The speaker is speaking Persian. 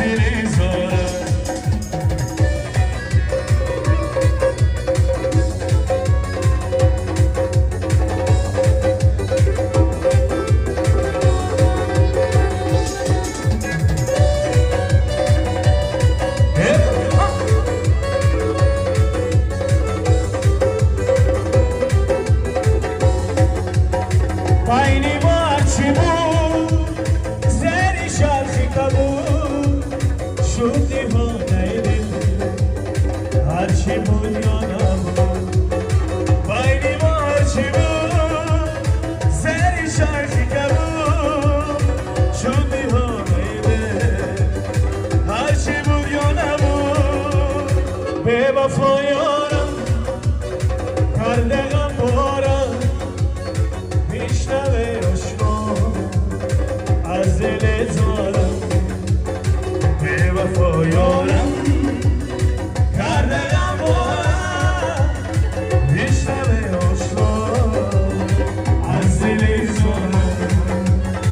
سری زاره پایینی مارچی بود زری شرخی کبود شدی ها نیدی هرچی بود یا نبود پایینی مارچی بود زری شرخی کبود شدی ها نیدی هرچی بود یا نبود به وفا یارم کرده غم بارم میشنوه اشنا از دل تو